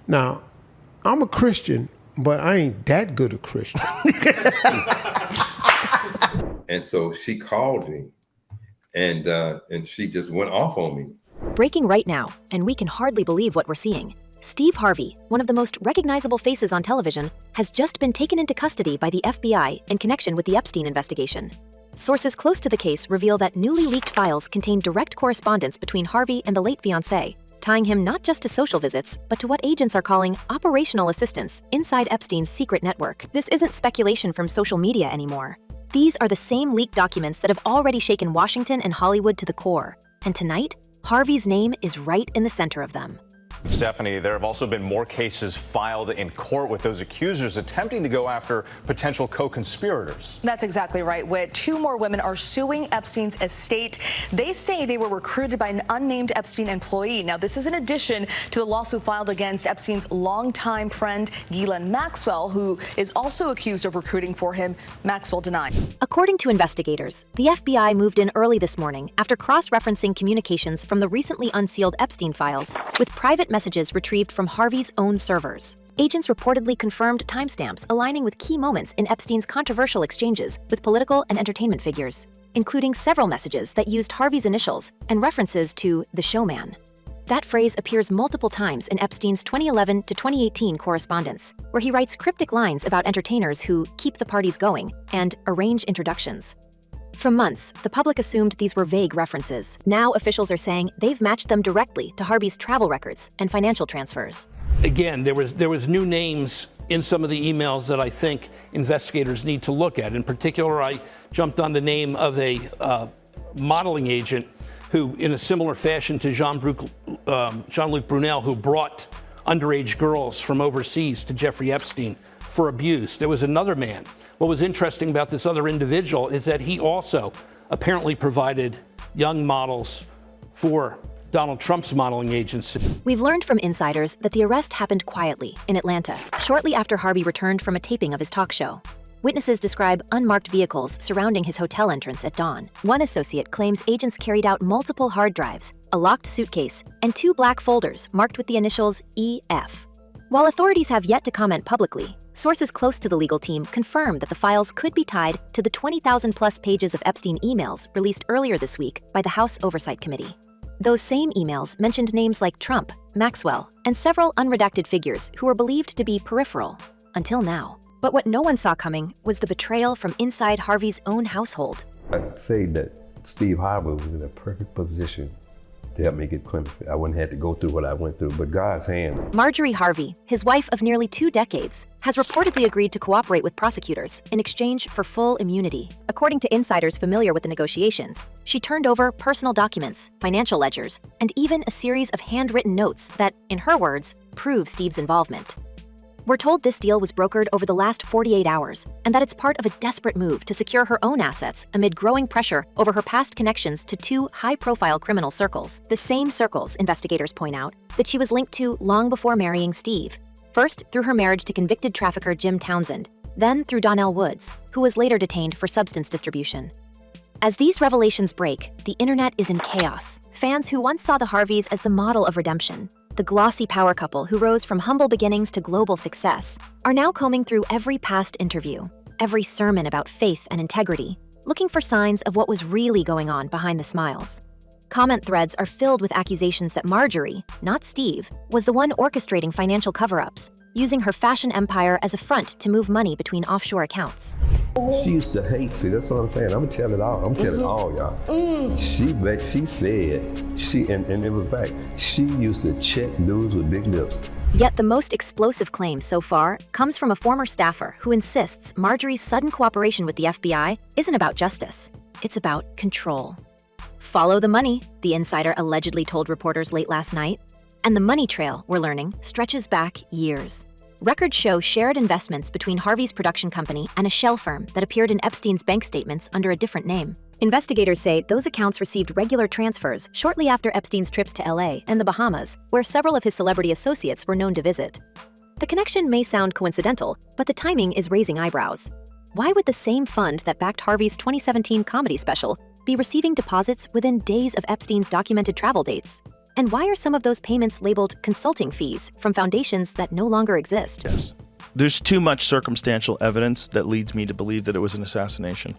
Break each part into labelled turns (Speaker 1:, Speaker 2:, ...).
Speaker 1: Now, I'm a Christian, but I ain't that good a Christian.
Speaker 2: And so she called me, and she just went off on me.
Speaker 3: Breaking right now, and we can hardly believe what we're seeing. Steve Harvey, one of the most recognizable faces on television, has just been taken into custody by the FBI in connection with the Epstein investigation. Sources close to the case reveal that newly leaked files contain direct correspondence between Harvey and the late fiancée, tying him not just to social visits, but to what agents are calling operational assistance inside Epstein's secret network. This isn't speculation from social media anymore. These are the same leaked documents that have already shaken Washington and Hollywood to the core. And tonight, Harvey's name is right in the center of them.
Speaker 4: Stephanie, there have also been more cases filed in court with those accusers attempting to go after potential co-conspirators.
Speaker 5: That's exactly right, Whit. 2 more women are suing Epstein's estate. They say they were recruited by an unnamed Epstein employee. Now, this is in addition to the lawsuit filed against Epstein's longtime friend, Ghislaine Maxwell, who is also accused of recruiting for him. Maxwell denied.
Speaker 3: According to investigators, the FBI moved in early this morning after cross-referencing communications from the recently unsealed Epstein files with private messages retrieved from Harvey's own servers. Agents reportedly confirmed timestamps aligning with key moments in Epstein's controversial exchanges with political and entertainment figures, including several messages that used Harvey's initials and references to the showman. That phrase appears multiple times in Epstein's 2011 to 2018 correspondence, where he writes cryptic lines about entertainers who keep the parties going and arrange introductions. For months, the public assumed these were vague references. Now officials are saying they've matched them directly to Harvey's travel records and financial transfers.
Speaker 6: Again, there was new names in some of the emails that I think investigators need to look at. In particular, I jumped on the name of a modeling agent who, in a similar fashion to Jean-Luc Brunel, who brought underage girls from overseas to Jeffrey Epstein for abuse. There was another man. What was interesting about this other individual is that he also apparently provided young models for Donald Trump's modeling agency.
Speaker 3: We've learned from insiders that the arrest happened quietly in Atlanta, shortly after Harvey returned from a taping of his talk show. Witnesses describe unmarked vehicles surrounding his hotel entrance at dawn. One associate claims agents carried out multiple hard drives, a locked suitcase, and 2 black folders marked with the initials EF. While authorities have yet to comment publicly, sources close to the legal team confirm that the files could be tied to the 20,000-plus pages of Epstein emails released earlier this week by the House Oversight Committee. Those same emails mentioned names like Trump, Maxwell, and several unredacted figures who were believed to be peripheral, until now. But what no one saw coming was the betrayal from inside Harvey's own household.
Speaker 7: I'd say that Steve Harvey was in a perfect position to help me get clemency. I wouldn't have to go through what I went through, but God's hand.
Speaker 3: Marjorie Harvey, his wife of nearly 2 decades, has reportedly agreed to cooperate with prosecutors in exchange for full immunity. According to insiders familiar with the negotiations, she turned over personal documents, financial ledgers, and even a series of handwritten notes that, in her words, prove Steve's involvement. We're told this deal was brokered over the last 48 hours, and that it's part of a desperate move to secure her own assets amid growing pressure over her past connections to 2 high-profile criminal circles. The same circles, investigators point out, that she was linked to long before marrying Steve. First, through her marriage to convicted trafficker Jim Townsend, then through Donnell Woods, who was later detained for substance distribution. As these revelations break, the internet is in chaos. Fans who once saw the Harveys as the model of redemption, the glossy power couple who rose from humble beginnings to global success, are now combing through every past interview, every sermon about faith and integrity, looking for signs of what was really going on behind the smiles. Comment threads are filled with accusations that Marjorie, not Steve, was the one orchestrating financial cover-ups, using her fashion empire as a front to move money between offshore accounts.
Speaker 7: She used to hate, see, that's what I'm saying. I'm gonna tell it all. I'm telling all y'all. She said, and it was fact, she used to check dudes with big lips.
Speaker 3: Yet the most explosive claim so far comes from a former staffer who insists Marjorie's sudden cooperation with the FBI isn't about justice, it's about control. Follow the money, the insider allegedly told reporters late last night. And the money trail, we're learning, stretches back years. Records show shared investments between Harvey's production company and a shell firm that appeared in Epstein's bank statements under a different name. Investigators say those accounts received regular transfers shortly after Epstein's trips to LA and the Bahamas, where several of his celebrity associates were known to visit. The connection may sound coincidental, but the timing is raising eyebrows. Why would the same fund that backed Harvey's 2017 comedy special be receiving deposits within days of Epstein's documented travel dates? And why are some of those payments labeled consulting fees from foundations that no longer exist?
Speaker 8: Yes. There's too much circumstantial evidence that leads me to believe that it was an assassination.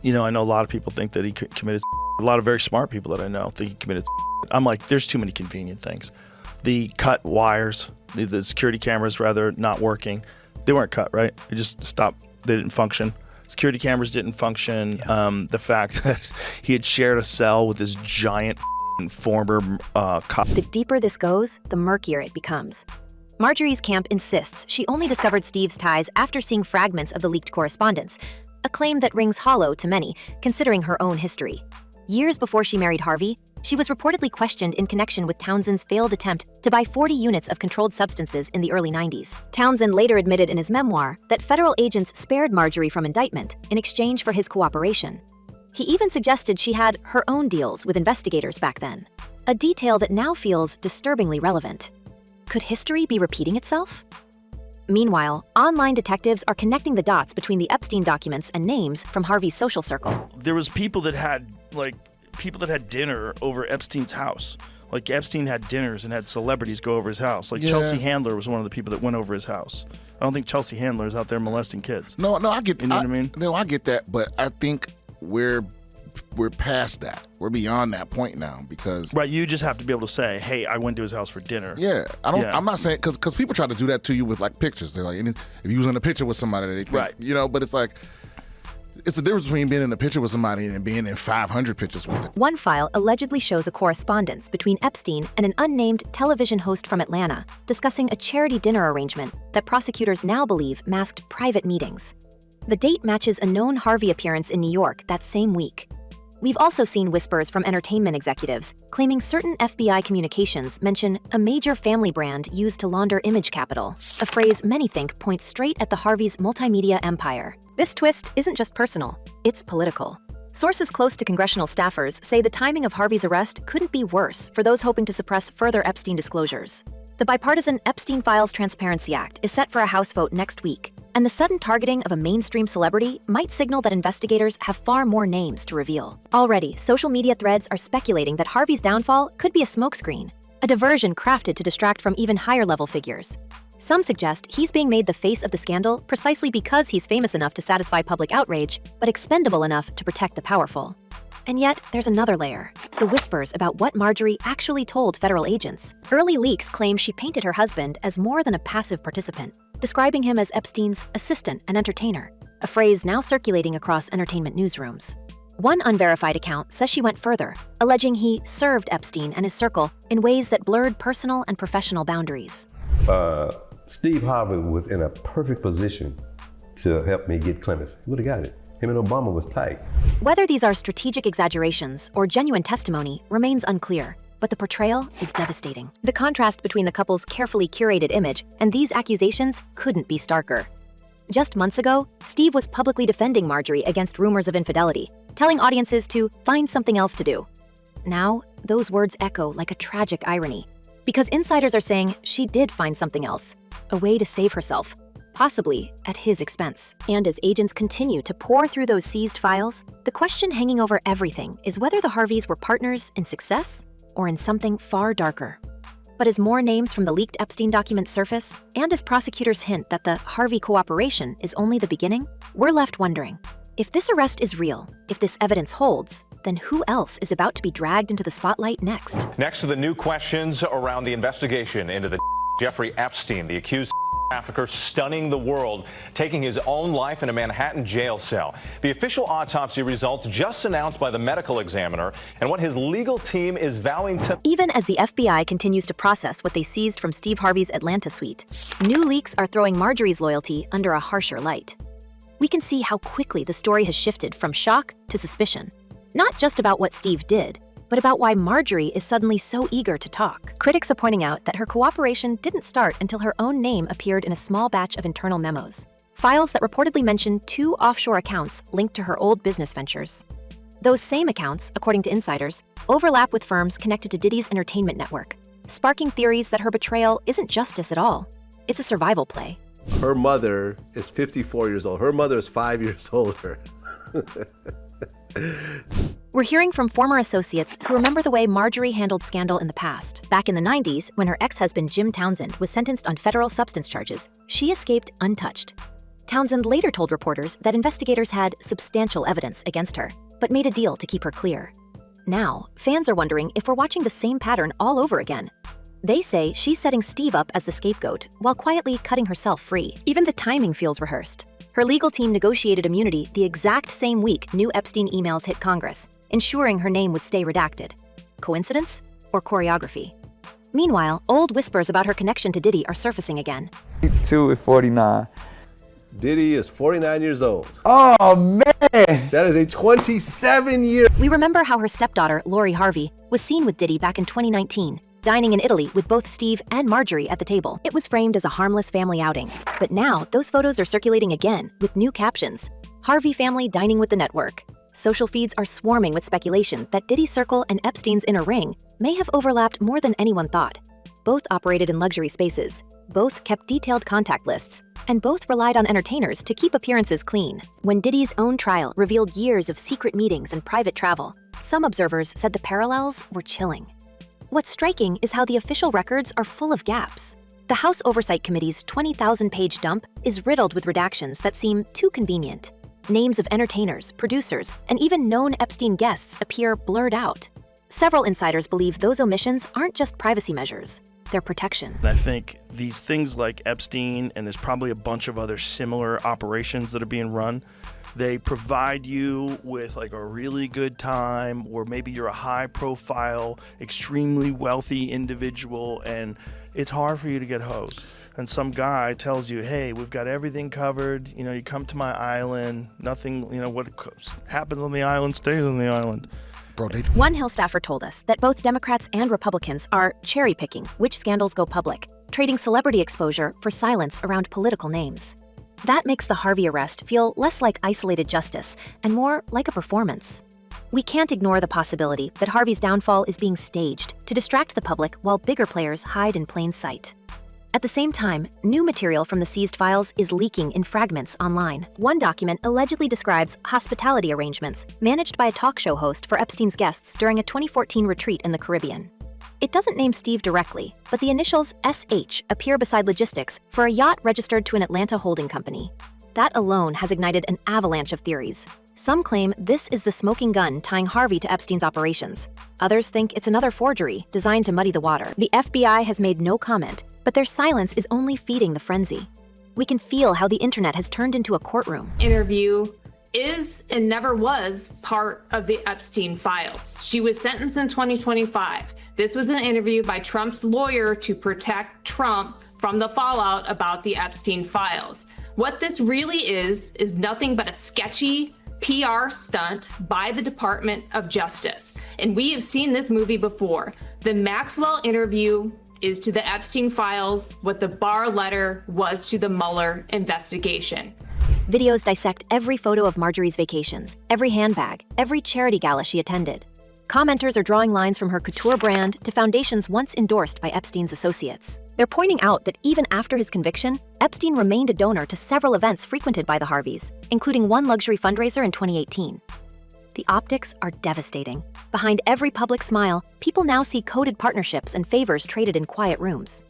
Speaker 8: You know, I know a lot of people think that he committed. A lot of very smart people that I know think he committed. I'm like, there's too many convenient things. The cut wires, the security cameras rather not working. They weren't cut, right? They just stopped. They didn't function. Security cameras didn't function. Yeah. The fact that he had shared a cell with this giant former cop.
Speaker 3: The deeper this goes, the murkier it becomes. Marjorie's camp insists she only discovered Steve's ties after seeing fragments of the leaked correspondence, a claim that rings hollow to many, considering her own history. Years before she married Harvey, she was reportedly questioned in connection with Townsend's failed attempt to buy 40 units of controlled substances in the early 90s. Townsend later admitted in his memoir that federal agents spared Marjorie from indictment in exchange for his cooperation. He even suggested she had her own deals with investigators back then, a detail that now feels disturbingly relevant. Could history be repeating itself? Meanwhile, online detectives are connecting the dots between the Epstein documents and names from Harvey's social circle.
Speaker 8: There was people that had dinner over Epstein's house. Like Epstein had dinners and had celebrities go over his house. Like Chelsea Handler was one of the people that went over his house. I don't think Chelsea Handler is out there molesting kids.
Speaker 9: No, I get.
Speaker 8: You know what I mean?
Speaker 9: No, I get that, but I think we're past that. We're beyond that point now because
Speaker 8: right. You just have to be able to say, "Hey, I went to his house for dinner."
Speaker 9: Yeah, I don't. Yeah. I'm not saying because people try to do that to you with like pictures. They're like, if you was in a picture with somebody, they think,
Speaker 8: right.
Speaker 9: You know. But it's like it's the difference between being in a picture with somebody and being in 500 pictures with them.
Speaker 3: One file allegedly shows a correspondence between Epstein and an unnamed television host from Atlanta discussing a charity dinner arrangement that prosecutors now believe masked private meetings. The date matches a known Harvey appearance in New York that same week. We've also seen whispers from entertainment executives claiming certain FBI communications mention a major family brand used to launder image capital, a phrase many think points straight at the Harveys' multimedia empire. This twist isn't just personal, it's political. Sources close to congressional staffers say the timing of Harvey's arrest couldn't be worse for those hoping to suppress further Epstein disclosures. The bipartisan Epstein Files Transparency Act is set for a House vote next week, and the sudden targeting of a mainstream celebrity might signal that investigators have far more names to reveal. Already, social media threads are speculating that Harvey's downfall could be a smokescreen, a diversion crafted to distract from even higher-level figures. Some suggest he's being made the face of the scandal precisely because he's famous enough to satisfy public outrage, but expendable enough to protect the powerful. And yet, there's another layer, the whispers about what Marjorie actually told federal agents. Early leaks claim she painted her husband as more than a passive participant, describing him as Epstein's assistant and entertainer, a phrase now circulating across entertainment newsrooms. One unverified account says she went further, alleging he served Epstein and his circle in ways that blurred personal and professional boundaries.
Speaker 7: Steve Harvey was in a perfect position to help me get clemency. He would have got it. Him and Obama was tight.
Speaker 3: Whether these are strategic exaggerations or genuine testimony remains unclear, but the portrayal is devastating. The contrast between the couple's carefully curated image and these accusations couldn't be starker. Just months ago, Steve was publicly defending Marjorie against rumors of infidelity, telling audiences to find something else to do. Now, those words echo like a tragic irony, because insiders are saying she did find something else, a way to save herself, possibly at his expense. And as agents continue to pour through those seized files, the question hanging over everything is whether the Harveys were partners in success or in something far darker. But as more names from the leaked Epstein documents surface, and as prosecutors hint that the Harvey cooperation is only the beginning, we're left wondering, if this arrest is real, if this evidence holds, then who else is about to be dragged into the spotlight next?
Speaker 4: Next to the new questions around the investigation into the Jeffrey Epstein, the accused trafficker stunning the world, taking his own life in a Manhattan jail cell. The official autopsy results just announced by the medical examiner and what his legal team is vowing to.
Speaker 3: Even as the FBI continues to process what they seized from Steve Harvey's Atlanta suite, new leaks are throwing Marjorie's loyalty under a harsher light. We can see how quickly the story has shifted from shock to suspicion, not just about what Steve did, but about why Marjorie is suddenly so eager to talk. Critics are pointing out that her cooperation didn't start until her own name appeared in a small batch of internal memos, files that reportedly mention 2 offshore accounts linked to her old business ventures. Those same accounts, according to insiders, overlap with firms connected to Diddy's entertainment network, sparking theories that her betrayal isn't justice at all. It's a survival play.
Speaker 10: Her mother is 54 years old. Her mother is 5 years older.
Speaker 3: We're hearing from former associates who remember the way Marjorie handled scandal in the past. Back in the 90s, when her ex-husband Jim Townsend was sentenced on federal substance charges, she escaped untouched. Townsend later told reporters that investigators had substantial evidence against her, but made a deal to keep her clear. Now, fans are wondering if we're watching the same pattern all over again. They say she's setting Steve up as the scapegoat while quietly cutting herself free. Even the timing feels rehearsed. Her legal team negotiated immunity the exact same week new Epstein emails hit Congress, ensuring her name would stay redacted. Coincidence or choreography? Meanwhile, old whispers about her connection to Diddy are surfacing again.
Speaker 11: 2 is 49.
Speaker 10: Diddy is 49 years old.
Speaker 11: Oh, man!
Speaker 10: That is a 27-year.
Speaker 3: We remember how her stepdaughter, Marjorie Harvey, was seen with Diddy back in 2019, dining in Italy with both Steve and Marjorie at the table. It was framed as a harmless family outing. But now, those photos are circulating again with new captions. Harvey family dining with the network. Social feeds are swarming with speculation that Diddy's circle and Epstein's inner ring may have overlapped more than anyone thought. Both operated in luxury spaces, both kept detailed contact lists, and both relied on entertainers to keep appearances clean. When Diddy's own trial revealed years of secret meetings and private travel, some observers said the parallels were chilling. What's striking is how the official records are full of gaps. The House Oversight Committee's 20,000-page dump is riddled with redactions that seem too convenient. Names of entertainers, producers, and even known Epstein guests appear blurred out. Several insiders believe those omissions aren't just privacy measures, they're protection.
Speaker 8: I think these things like Epstein, and there's probably a bunch of other similar operations that are being run, they provide you with like a really good time, or maybe you're a high profile, extremely wealthy individual, and it's hard for you to get hosed. And some guy tells you, hey, we've got everything covered. You know, you come to my island, nothing, you know, what happens on the island stays on the island.
Speaker 3: One Hill staffer told us that both Democrats and Republicans are cherry-picking which scandals go public, trading celebrity exposure for silence around political names. That makes the Harvey arrest feel less like isolated justice and more like a performance. We can't ignore the possibility that Harvey's downfall is being staged to distract the public while bigger players hide in plain sight. At the same time, new material from the seized files is leaking in fragments online. One document allegedly describes hospitality arrangements managed by a talk show host for Epstein's guests during a 2014 retreat in the Caribbean. It doesn't name Steve directly, but the initials SH appear beside logistics for a yacht registered to an Atlanta holding company. That alone has ignited an avalanche of theories. Some claim this is the smoking gun tying Harvey to Epstein's operations. Others think it's another forgery designed to muddy the water. The FBI has made no comment, but their silence is only feeding the frenzy. We can feel how the internet has turned into a courtroom.
Speaker 12: Interview is and never was part of the Epstein files. She was sentenced in 2025. This was an interview by Trump's lawyer to protect Trump from the fallout about the Epstein files. What this really is nothing but a sketchy PR stunt by the Department of Justice. And we have seen this movie before. The Maxwell interview is to the Epstein files what the Barr letter was to the Mueller investigation.
Speaker 3: Videos dissect every photo of Marjorie's vacations, every handbag, every charity gala she attended. Commenters are drawing lines from her couture brand to foundations once endorsed by Epstein's associates. They're pointing out that even after his conviction, Epstein remained a donor to several events frequented by the Harveys, including one luxury fundraiser in 2018. The optics are devastating. Behind every public smile, people now see coded partnerships and favors traded in quiet rooms.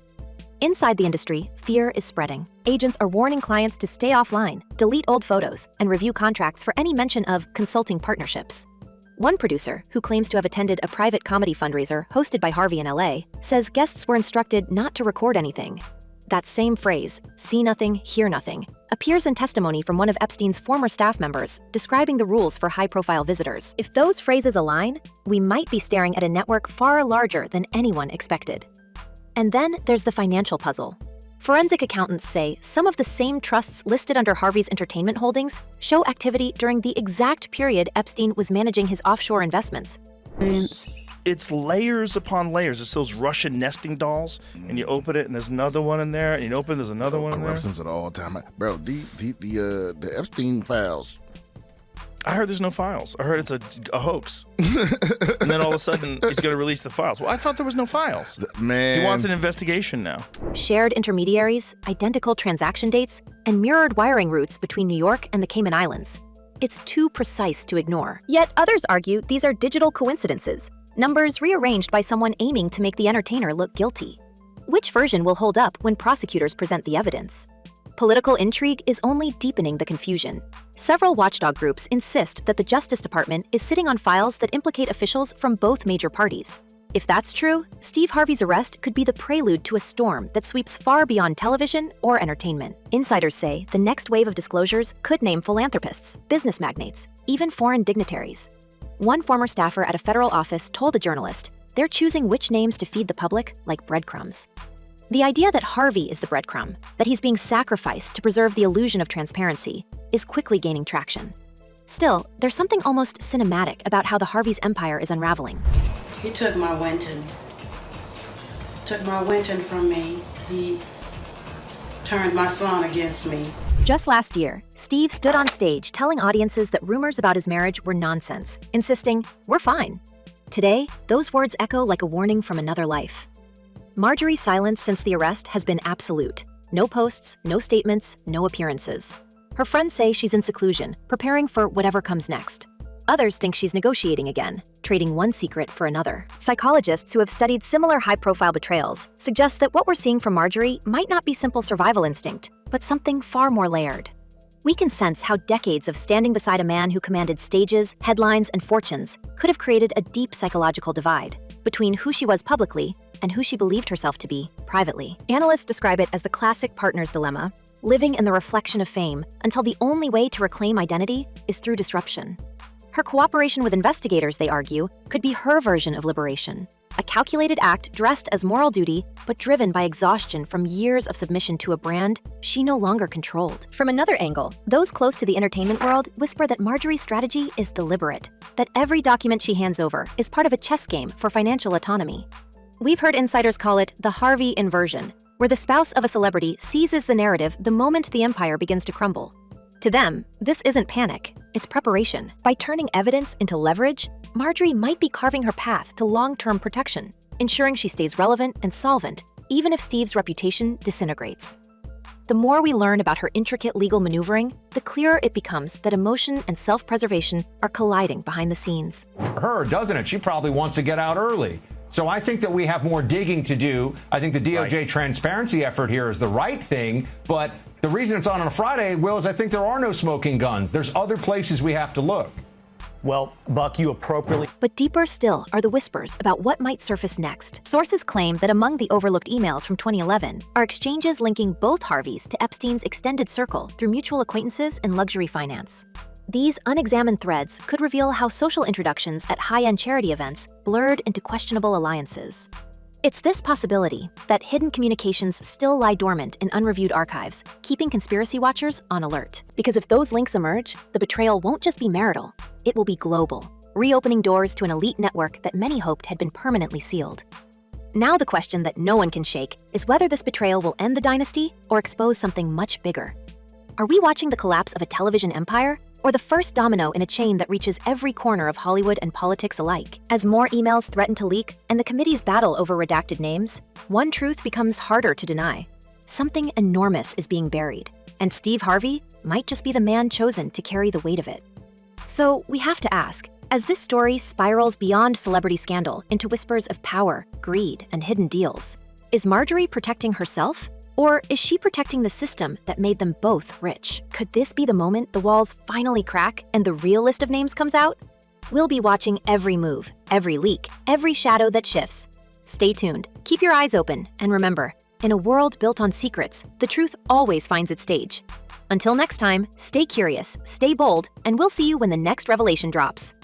Speaker 3: Inside the industry, fear is spreading. Agents are warning clients to stay offline, delete old photos, and review contracts for any mention of consulting partnerships. One producer, who claims to have attended a private comedy fundraiser hosted by Harvey in LA, says guests were instructed not to record anything. That same phrase, see nothing, hear nothing, appears in testimony from one of Epstein's former staff members describing the rules for high-profile visitors. If those phrases align, we might be staring at a network far larger than anyone expected. And then there's the financial puzzle. Forensic accountants say some of the same trusts listed under Harvey's entertainment holdings show activity during the exact period Epstein was managing his offshore investments.
Speaker 8: It's layers upon layers. It's those Russian nesting dolls, and you open it, and there's another one in there, and you open, there's another one in there.
Speaker 9: Corruptions at all time, bro. The Epstein files.
Speaker 8: I heard there's no files. I heard it's a hoax. And then all of a sudden, he's going to release the files. Well, I thought there was no files.
Speaker 9: Man.
Speaker 8: He wants an investigation now.
Speaker 3: Shared intermediaries, identical transaction dates, and mirrored wiring routes between New York and the Cayman Islands. It's too precise to ignore. Yet others argue these are digital coincidences, numbers rearranged by someone aiming to make the entertainer look guilty. Which version will hold up when prosecutors present the evidence? Political intrigue is only deepening the confusion. Several watchdog groups insist that the Justice Department is sitting on files that implicate officials from both major parties. If that's true, Steve Harvey's arrest could be the prelude to a storm that sweeps far beyond television or entertainment. Insiders say the next wave of disclosures could name philanthropists, business magnates, even foreign dignitaries. One former staffer at a federal office told a journalist they're choosing which names to feed the public like breadcrumbs. The idea that Harvey is the breadcrumb, that he's being sacrificed to preserve the illusion of transparency, is quickly gaining traction. Still, there's something almost cinematic about how the Harvey's empire is unraveling.
Speaker 13: He took my Winton. Took my Winton from me. He turned my son against me.
Speaker 3: Just last year, Steve stood on stage telling audiences that rumors about his marriage were nonsense, insisting, "We're fine." Today, those words echo like a warning from another life. Marjorie's silence since the arrest has been absolute. No posts, no statements, no appearances. Her friends say she's in seclusion, preparing for whatever comes next. Others think she's negotiating again, trading one secret for another. Psychologists who have studied similar high-profile betrayals suggest that what we're seeing from Marjorie might not be simple survival instinct, but something far more layered. We can sense how decades of standing beside a man who commanded stages, headlines, and fortunes could have created a deep psychological divide between who she was publicly and who she believed herself to be privately. Analysts describe it as the classic partner's dilemma, living in the reflection of fame until the only way to reclaim identity is through disruption. Her cooperation with investigators, they argue, could be her version of liberation, a calculated act dressed as moral duty, but driven by exhaustion from years of submission to a brand she no longer controlled. From another angle, those close to the entertainment world whisper that Marjorie's strategy is deliberate, that every document she hands over is part of a chess game for financial autonomy. We've heard insiders call it the Harvey inversion, where the spouse of a celebrity seizes the narrative the moment the empire begins to crumble. To them, this isn't panic, it's preparation. By turning evidence into leverage, Marjorie might be carving her path to long-term protection, ensuring she stays relevant and solvent, even if Steve's reputation disintegrates. The more we learn about her intricate legal maneuvering, the clearer it becomes that emotion and self-preservation are colliding behind the scenes.
Speaker 14: Her, doesn't it? She probably wants to get out early. So I think that we have more digging to do. I think the DOJ transparency effort here is the right thing, but the reason it's on a Friday, Will, is I think there are no smoking guns. There's other places we have to look.
Speaker 15: Well, Buck, you appropriately...
Speaker 3: But deeper still are the whispers about what might surface next. Sources claim that among the overlooked emails from 2011 are exchanges linking both Harveys to Epstein's extended circle through mutual acquaintances and luxury finance. These unexamined threads could reveal how social introductions at high-end charity events blurred into questionable alliances. It's this possibility that hidden communications still lie dormant in unreviewed archives, keeping conspiracy watchers on alert. Because if those links emerge, the betrayal won't just be marital, it will be global, reopening doors to an elite network that many hoped had been permanently sealed. Now the question that no one can shake is whether this betrayal will end the dynasty or expose something much bigger. Are we watching the collapse of a television empire, or the first domino in a chain that reaches every corner of Hollywood and politics alike? As more emails threaten to leak and the committees battle over redacted names, one truth becomes harder to deny. Something enormous is being buried, and Steve Harvey might just be the man chosen to carry the weight of it. So we have to ask, as this story spirals beyond celebrity scandal into whispers of power, greed, and hidden deals, is Marjorie protecting herself? Or is she protecting the system that made them both rich? Could this be the moment the walls finally crack and the real list of names comes out? We'll be watching every move, every leak, every shadow that shifts. Stay tuned, keep your eyes open, and remember, in a world built on secrets, the truth always finds its stage. Until next time, stay curious, stay bold, and we'll see you when the next revelation drops.